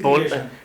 Recreation.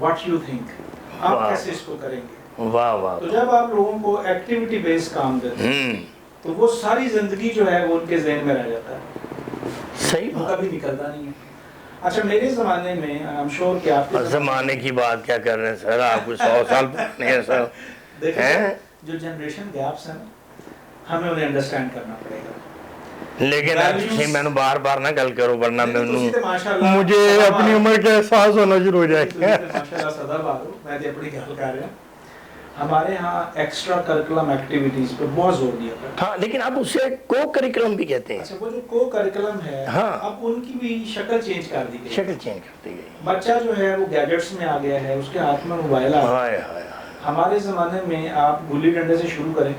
what you think, آپ واہ کیسے اس کو کریں گے. واہ واہ. تو جب آپ لوگوں کو ایکٹیویٹی بیس کام دیتے ہیں تو وہ ساری زندگی جو ہے وہ ان کے ذہن میں رہ جاتا ہے, صحیح وہ بات. کبھی نکلتا نہیں ہے. اچھا میرے زمانے میں I'm sure کہ آپ کے زمانے کی بات کیا کر رہے ہیں سر, آپ کو 100 سال پرانے ہیں سر. دیکھیں جو جنریشن گیپس ہیں نا, ہمیں انہیں انڈرسٹینڈ کرنا پڑے گا. لیکن اچھی میں بار بار نہ گل کرو ورنہ میں مجھے ماشاء اپنی عمر کا احساس ہونا شروع ہو جائے گا. اللہ صدا بارو میں تے اپنی گل کر رہا. ہمارے ہاں ایکسٹرا کریکولم ایکٹیویٹیز پہ بہت زور دیا تھا. ہاں لیکن اب اسے کو کریکولم بھی کہتے ہیں. اچھا وہ جو کو کریکولم ہے ہاں اب ان کی بھی شکل چینج کر دی گئی. شکل چینج کرتی گئی. بچہ جو ہے وہ گیجٹس میں آ گیا ہے, اس کے ہاتھ میں موبائل آ گیا. ہمارے زمانے میں آپ گلی ڈنڈے سے شروع کریں,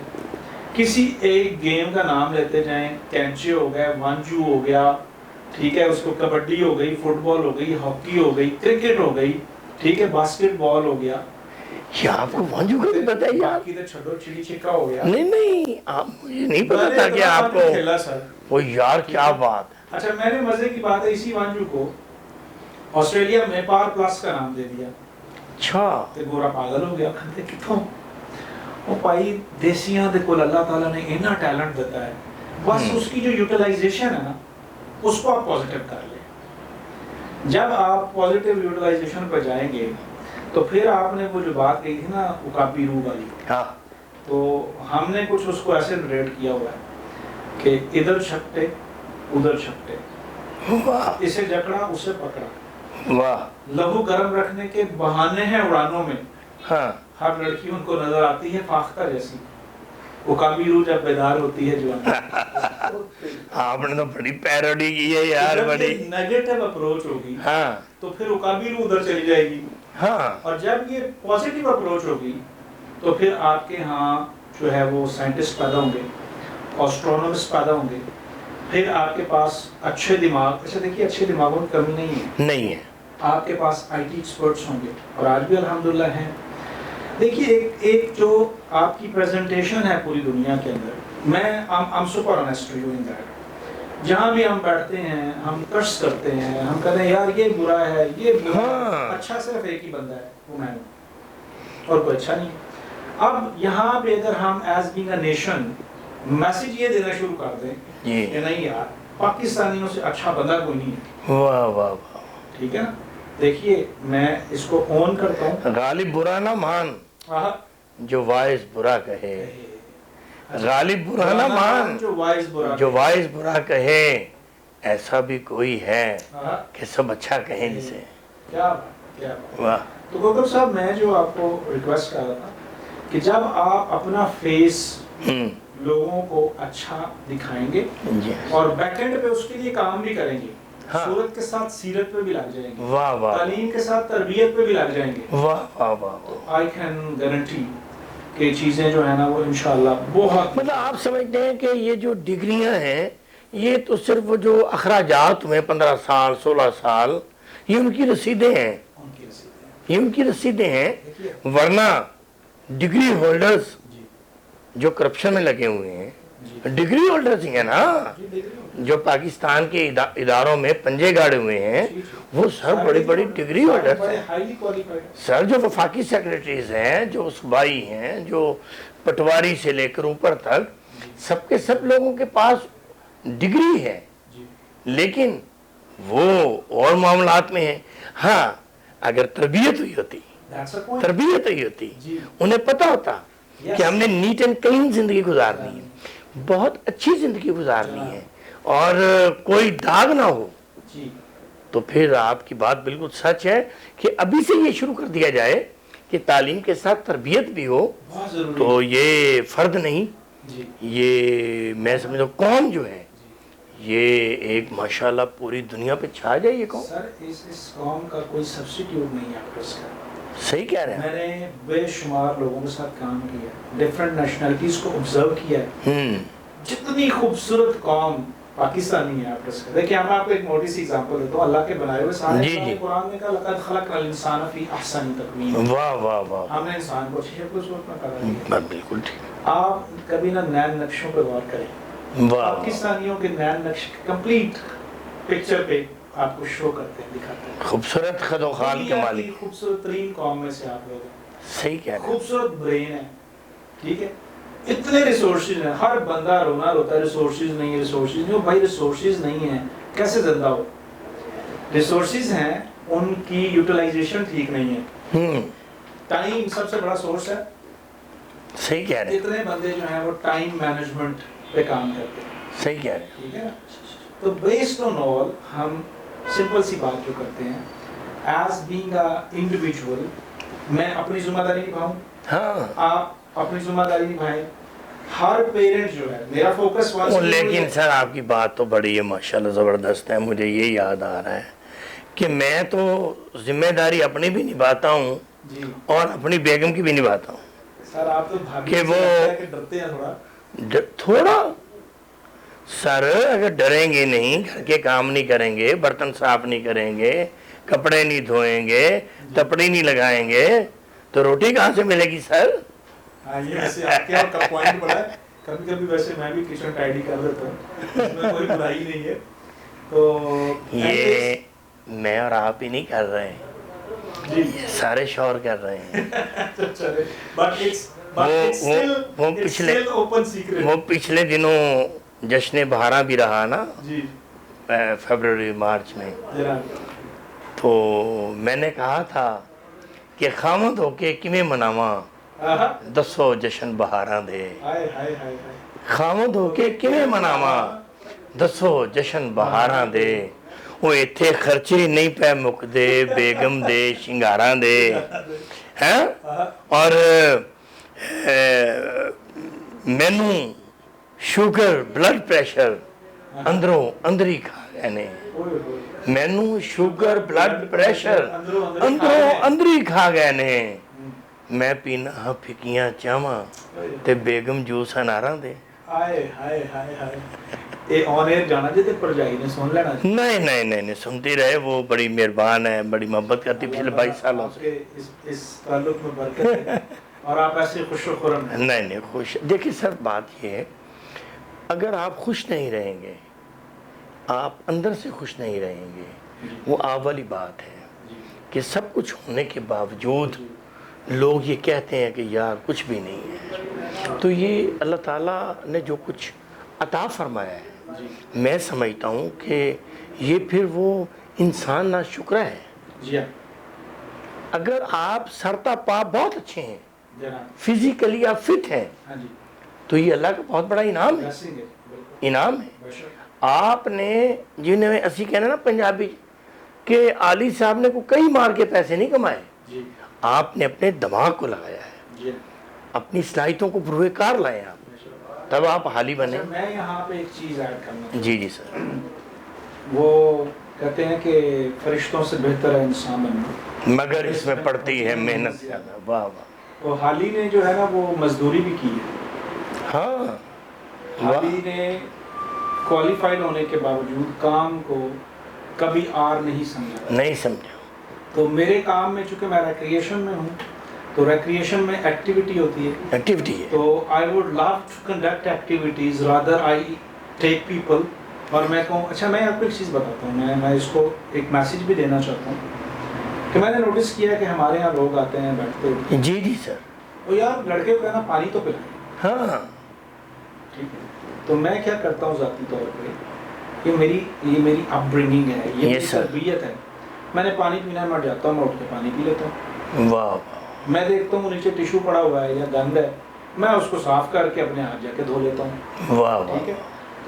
کسی ایک گیم کا نام لیتے جائیں, کینچے ہو گیا, وانجو ہو گیا, ٹھیک ہے, اس کو کبڈی ہو گئی, فٹ بال ہو گئی, ہاکی ہو گئی, کرکٹ ہو گئی, ٹھیک ہے, باسکٹ بال ہو گیا. کیا آپ کو وانجو کا بھی پتہ ہے یار؟ باقی تو چھوڑو, چڑی چھکا ہو گیا. نہیں آپ مجھے نہیں پتا تھا کہ آپ کو کھیلا سر. وہ یار کیا بات ہے. اچھا میں نے مزے کی بات ہے اسی وانجو کو آسٹریلیا میں پار پلس کا نام دے دیا. اچھا تے گورا پاگل ہو گیا, کھتے کتوں وہ پائی دیسیاں دے کول اللہ تعالیٰ نے اتنا ٹیلنٹ دیتا ہے, بس اس کی جو یوٹیلائزیشن ہے نا اس کو آپ پازیٹیو کر لیں. جب آپ پازیٹیو یوٹیلائزیشن پہ جائیں گے تو پھر آپ نے وہ جو بات کہی تھی نا اکابی روح والی, ہاں تو ہم نے کچھ اس کو ایسے ریٹ کیا ہوا ہے کہ ادھر چھپٹے ادھر چھپٹے, اسے جکڑا اسے پکڑا, واہ لہو گرم رکھنے کے بہانے ہیں اڑانوں میں. ہاں ہر لڑکی ان کو نظر آتی ہے فاختہ جیسی, اکابی روح جب بیدار ہوتی ہے جوان. آپ نے تو بڑی پیروڈی کی ہے یار, بڑی نیگیٹو اپروچ ہوگی ہاں تو پھر اکابی روح ادھر چلی جائے گی, ہاں اور جب یہ پازیٹیو اپروچ ہوگی تو پھر آپ کے ہاں جو ہے وہ سائنٹسٹ پیدا ہوں گے, آسٹرونومسٹ پیدا ہوں گے, پھر آپ کے پاس اچھے دماغ. اچھا دیکھیے اچھے دماغوں کی کمی نہیں ہے, نہیں ہے. آپ کے پاس آئی ٹی ایکسپرٹس ہوں گے اور آج بھی الحمدللہ ہیں. دیکھیے ایک جو آپ کی پریزنٹیشن ہے پوری دنیا کے اندر, میں I'm super honest to you in that. جہاں بھی ہم بیٹھتے ہیں ہم کرس کرتے ہیں, ہم کہتے ہیں یار یہ برا ہے, یہ برا ہے, اچھا صرف ایک ہی بندہ ہے وہ میں ہوں, اور کوئی اچھا نہیں. اب یہاں پہ اگر ہم as being a nation message یہ دینا شروع کر دیں کہ نہیں یار پاکستانیوں سے اچھا بندہ کوئی نہیں ہے, واہ واہ واہ, ٹھیک ہے نا. دیکھیے میں اس کو اون کرتا ہوں. غالب برا نہ مان جو وائز برا کہے, غالب برا نہ مان جو وائز برا کہے, ایسا بھی کوئی ہے کہ سب اچھا کہیں جسے. کیا واہ. تو کوکب صاحب میں جو آپ کو ریکویسٹ کر رہا تھا کہ جب آپ اپنا فیس لوگوں کو اچھا دکھائیں گے اور بیک اینڈ پہ اس کے لیے کام بھی کریں گے, صورت کے ساتھ سیرت پہ بھی لگ جائیں گے, واہ واہ, تعلیم کے ساتھ تربیت پہ بھی لگ جائیں گے, واہ واہ واہ, آئی کین گارنٹی کہ چیزیں جو ہیں نا وہ انشاءاللہ بہت. مطلب آپ سمجھتے ہیں کہ یہ جو ڈگریاں ہیں یہ تو صرف جو اخراجات ہوئے 15 سال 16 سال, یہ ان کی رسیدیں ہیں, یہ ان کی رسیدیں ہیں, ورنہ ڈگری ہولڈرز جو کرپشن میں لگے ہوئے ہیں ڈگری ہولڈرز ہی ہیں نا, جو پاکستان کے اداروں میں پنجے گاڑے ہوئے ہیں وہ سر بڑی بڑی ڈگری ہولڈرز ہیں سر, جو وفاقی سیکریٹریز ہیں, جو صوبائی ہیں, جو پٹواری سے لے کر اوپر تک سب کے سب لوگوں کے پاس ڈگری ہے, لیکن وہ اور معاملات میں ہیں. ہاں اگر تربیت ہوئی ہوتی انہیں پتہ ہوتا کہ ہم نے نیٹ اینڈ کلین زندگی گزارنی ہے, بہت اچھی زندگی گزارنی ہے اور کوئی داغ نہ ہو, تو پھر آپ کی بات بالکل سچ ہے کہ ابھی سے یہ شروع کر دیا جائے کہ تعلیم کے ساتھ تربیت بھی ہو, تو یہ فرد نہیں, یہ میں سمجھتا ہوں قوم جو ہے یہ ایک ماشاءاللہ پوری دنیا پہ چھا جائے. یہ قوم سر اس قوم کا کوئی سبسٹیٹیوٹ نہیں ہے آپ اس کا. صحیح کہہ رہے ہیں. میں نے بے شمار لوگوں کے ساتھ کام کیا, ڈیفرنٹ نیشنلٹیز کو آبزرو کیا ہے, جتنی خوبصورت قوم پاکستانی ہے آپ اس کا. دیکھیں میں آپ کو ایک موٹی سی ایگزامپل دیتا ہوں, اللہ کے بنائے ہوئے سارے قرآن میں کہا لقد خلقنا الانسان فی احسن تقویم. واہ واہ واہ, ہم نے انسان کو اچھی شکل صورت میں پیدا کیا. بالکل ٹھیک. آپ کبھی نہ نین نقشوں پہ غور کریں, پاکستانیوں کے نین نقش کمپلیٹ پکچر پہ آپ کو شو کرتے ہیں, دکھاتے ہیں. خوبصورت خد و خال کے دنیا مالک. کی خوبصورت ترین قوم میں سے آپ لوگ ہیں. صحیح کہہ رہے ہیں. خوبصورت برین ہے, ٹھیک ہے, اتنے ریسورسز ہیں, ہر بندہ رونا روتا ہے ریسورسز نہیں ہے, ریسورسز نہیں. بھائی ریسورسز نہیں ہیں کیسے زندہ ہو؟ ریسورسز ہیں, ان کی یوٹیلائزیشن ٹھیک نہیں ہے. ٹائم سب سے بڑا سورس ہے. صحیح کہہ رہے ہیں. اتنے بندے جو ہیں وہ ٹائم مینجمنٹ پہ کام کرتے ہیں, صحیح کہہ رہے ہیں. ٹھیک ہے نا. تو بیسڈ آن آل ہم سمپل سی بات جو کرتے ہیں, ایز بینگ اے انڈیویجول میں اپنی ذمہ داری نبھاؤں, ہاں آپ اپنی ذمہ داری نبھائیں. ہر پیرنٹ جو ہے, میرا فوکس لیکن سر آپ کی بات تو بڑی ہے ماشاءاللہ زبردست ہے. مجھے یہ یاد آ رہا ہے کہ میں تو ذمہ داری اپنی بھی نبھاتا ہوں جی اور اپنی بیگم کی بھی نبھاتا ہوں. سر آپ تو کہ وہ ڈرتے ہیں تھوڑا. تھوڑا سر اگر ڈریں گے نہیں, گھر کے کام نہیں کریں گے, برتن صاف نہیں کریں گے, کپڑے نہیں دھوئیں گے, تپڑی نہیں لگائیں گے, تو روٹی کہاں سے ملے گی سر؟ ہاں یہ ویسے آپ کا پوائنٹ بڑا ہے. کبھی کبھی ویسے میں بھی کچن ٹائڈی کر دیتا ہوں, اس میں کوئی برائی نہیں ہے. تو یہ میں اور آپ ہی نہیں کر رہے ہیں, جی سارے شوہر کر رہے ہیں. وہ پچھلے دنوں جشن بہاراں بھی رہا نا, جی فیبروری مارچ میں, تو میں نے کہا تھا کہ خامد ہو کے کیویں مناواں دسو جشن بہاراں دے. خامد ہو کے کیویں مناواں دسو جشن بہاراں دے. وہ ایتھے خرچے نہیں پہ مکدے بیگم دے شنگاراں دے ہیں. اور مینوں شوگر بلڈ پریشر اندروں اندری کھا گئے نے. مینوں شوگر بلڈ پریشر اندروں اندری کھا گئے نے. میں پینا ہاں پھکیاں چاواں تے بیگم جوس اناراں دے. نہیں نہیں نہیں سنتی رہے, وہ بڑی مہربان ہے, بڑی محبت کرتی پچھلے 22 سالوں سے. اس تعلق میں برکت ہے اور آپ ایسے خوش و خرم ہیں. نہیں خوش. دیکھیں سر بات یہ ہے, اگر آپ خوش نہیں رہیں گے, آپ اندر سے خوش نہیں رہیں گے, وہ آپ والی بات ہے کہ سب کچھ ہونے کے باوجود لوگ یہ کہتے ہیں کہ یار کچھ بھی نہیں ہے. تو یہ اللہ تعالیٰ نے جو کچھ عطا فرمایا ہے, میں سمجھتا ہوں کہ یہ پھر وہ انسان نا شکر ہے. اگر آپ سرتا پا بہت اچھے ہیں, فزیکلی آپ فٹ ہیں, تو یہ اللہ کا بہت بڑا انعام ہے. انعام ہے. آپ نے جنہیں اسی کہنا نا پنجابی کہ عالی صاحب نے کو کئی مار کے پیسے نہیں کمائے, آپ نے اپنے دماغ کو لگایا ہے, اپنی صلاحیتوں کو بروئے کار لائے آپ, تب آپ حالی بنے. میں یہاں پہ ایک چیز ایڈ کرنا. جی سر. وہ کہتے ہیں کہ فرشتوں سے بہتر ہے انسان بننا, مگر اس میں پڑتی ہے محنت زیادہ. واہ واہ. تو حالی نے جو ہے نا وہ مزدوری بھی کی ہے. ہاں حالی نے کوالیفائڈ ہونے کے باوجود کام کو کبھی آر نہیں سمجھا. تو میرے کام میں چونکہ میں ریکریشن میں ہوں, تو ریکریشن میں ایکٹیویٹی ہوتی ہے. تو I would love to conduct activities rather I take people. اور میں کہوں اچھا میں آپ کو ایک چیز بتاتا ہوں, میں اس کو ایک میسیج بھی دینا چاہتا ہوں کہ میں نے نوٹس کیا کہ ہمارے یہاں لوگ آتے ہیں بیٹھتے ہیں. جی سر. تو یار لڑکے کو کہنا پانی تو پلائیں. ہاں ٹھیک ہے. تو میں کیا کرتا ہوں ذاتی طور پہ, یہ میری اپ برنگنگ ہے, یہ میری تربیت ہے. میں نے پانی پینا ہے, میں جاتا ہوں, میں اٹھ کے پانی پی لیتا ہوں. واہ. میں دیکھتا ہوں نیچے ٹیشو پڑا ہوا ہے یا گند ہے, میں اس کو صاف کر کے اپنے ہاتھ جا کے دھو لیتا ہوں. واہ. ٹھیک ہے.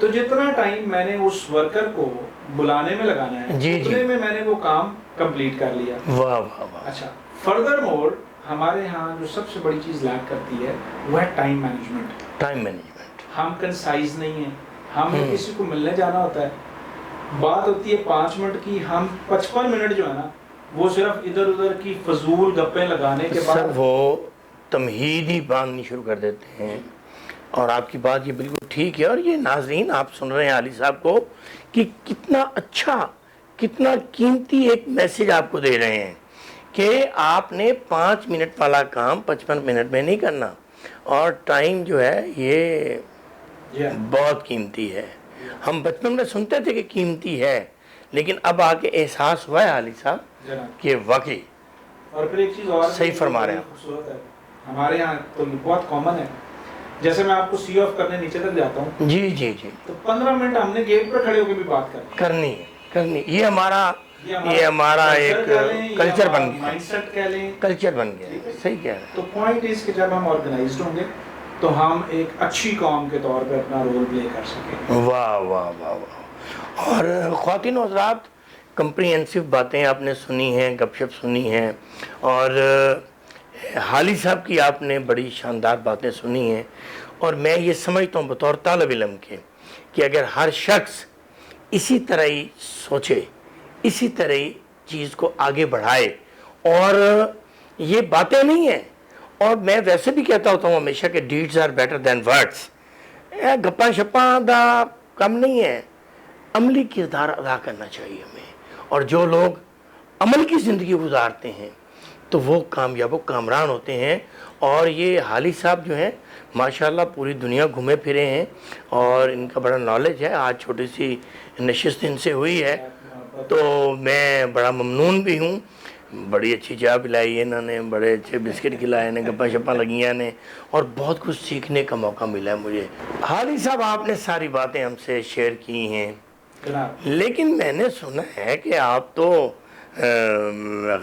تو جتنا ٹائم میں نے اس ورکر کو بلانے میں لگانا ہے, اتنے میں نے وہ کام کمپلیٹ کر لیا. واہ. اچھا, فردر مور ہمارے ہاں جو سب سے بڑی چیز لیک کرتی ہے وہ ہے ٹائم مینجمنٹ. ہم کنسائز نہیں ہیں. ہمیں کسی کو ملنے جانا ہوتا ہے, بات ہوتی ہے 5 منٹ کی, ہم 55 منٹ جو ہے نا وہ صرف ادھر ادھر کی فضول گپیں لگانے کے بعد سر وہ تمہید ہی باندھنی شروع کر دیتے ہیں. اور آپ کی بات یہ بالکل ٹھیک ہے. اور یہ ناظرین آپ سن رہے ہیں علی صاحب کو کہ کتنا اچھا, کتنا قیمتی ایک میسیج آپ کو دے رہے ہیں کہ آپ نے 5 منٹ والا کام 55 منٹ میں نہیں کرنا. اور ٹائم جو ہے یہ بہت قیمتی ہے. ہم بچپن میں سنتے تھے کہ قیمتی ہے, لیکن اب آ کے احساس ہوا ہے حالی صاحب جناب کہ واقعی اور پھر ایک چیز اور صحیح فرما رہے ہیں آپ۔ خوبصورت ہے ہمارے یہاں تو یہ بہت کامن ہے، جیسے میں آپ کو سی آف کرنے نیچے تک جاتا ہوں جی جی جی تو 15 منٹ ہم نے گیٹ پر کھڑے ہو کے بھی بات کرنی ہے یہ ہمارا ایک کلچر بن گیا، مائنڈ سیٹ کہہ لیں، کلچر بن گیا ہے، صحیح کہہ رہے ہیں۔ تو پوائنٹ اس کہ جب ہم آرگنائزڈ ہوں گے تو ہم ایک اچھی قوم کے طور پہ اپنا رول پلے کر سکیں۔ واہ واہ واہ واہ۔ اور خواتین و حضرات، کمپریہنسو باتیں آپ نے سنی ہیں، گپ شپ سنی ہیں، اور حالی صاحب کی آپ نے بڑی شاندار باتیں سنی ہیں، اور میں یہ سمجھتا ہوں بطور طالب علم کے کہ اگر ہر شخص اسی طرح ہی سوچے، اسی طرح ہی چیز کو آگے بڑھائے، اور یہ باتیں نہیں ہیں، اور میں ویسے بھی کہتا ہوتا ہوں ہمیشہ کہ deeds are better than words, گپاں شپاں دا کم نہیں ہے، عملی کردار ادا کرنا چاہیے ہمیں، اور جو لوگ عمل کی زندگی گزارتے ہیں تو وہ کامیاب و کامران ہوتے ہیں۔ اور یہ حالی صاحب جو ہیں ماشاءاللہ پوری دنیا گھومے پھرے ہیں، اور ان کا بڑا نالج ہے، آج چھوٹی سی نشست ان سے ہوئی ہے تو میں بڑا ممنون بھی ہوں۔ بڑی اچھی چائے پلائی ہے انہوں نے، بڑے اچھے بسکٹ کھلائے نے، گپاں شپاں لگیاں نے، اور بہت کچھ سیکھنے کا موقع ملا ہے مجھے۔ حالی صاحب آپ نے ساری باتیں ہم سے شیئر کی ہیں، جناب لیکن میں نے سنا ہے کہ آپ تو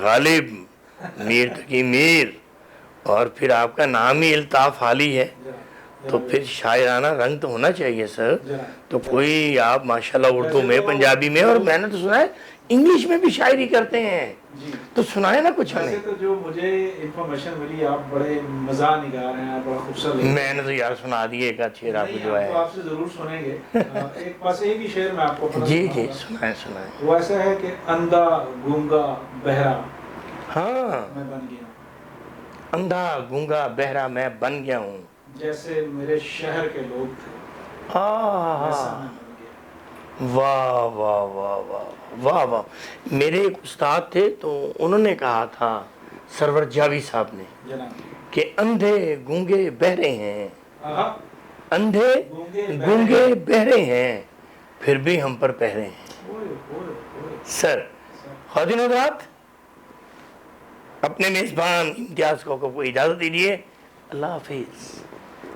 غالب میر تقی میر، اور پھر آپ کا نام ہی الطاف حالی ہے، تو پھر شاعرانہ رنگ تو ہونا چاہیے سر۔ تو کوئی آپ ماشاءاللہ اردو میں، پنجابی میں، اور میں نے تو سنا ہے انگلش میں بھی شاعری کرتے ہیں، جی تو سنائے نا کچھ ویسے ہمیں۔ تو جو مجھے انفارمیشن ملی آپ بڑے مزاح نگار ہیں، آپ بڑا خوبصورت لگتے ہیں۔ میں نے تو یار سنا دیے ایک آدھ شعر آپ کو نہیں، جو ہم ہے۔ تو آپ سے ضرور سنیں گے۔ ایک بس ایک ہی شعر میں آپ کو پڑھنا جی سناؤں جی گا۔ سنائیں سنائیں۔ وہ ایسا ہے کہ اندھا گونگا بہرا ہاں، میں بن گیا ہوں، اندھا گونگا بہرا میں بن گیا ہوں، جیسے میرے شہر کے لوگ تھے ویسا میں بن گیا۔ واہ واہ واہ واہ واہ واہ۔ میرے ایک استاد تھے تو انہوں نے کہا تھا، سرور جاوی صاحب نے، جناب کہ اندھے گونگے بہرے ہیں، آہا، اندھے گونگے بہرے ہیں، پھر بھی ہم پر پہرے ہیں۔ اوئے اوئے اوئے۔ سر، خواتین و حضرات، اپنے میزبان امتیاز کو اجازت دیجیے، اللہ حافظ۔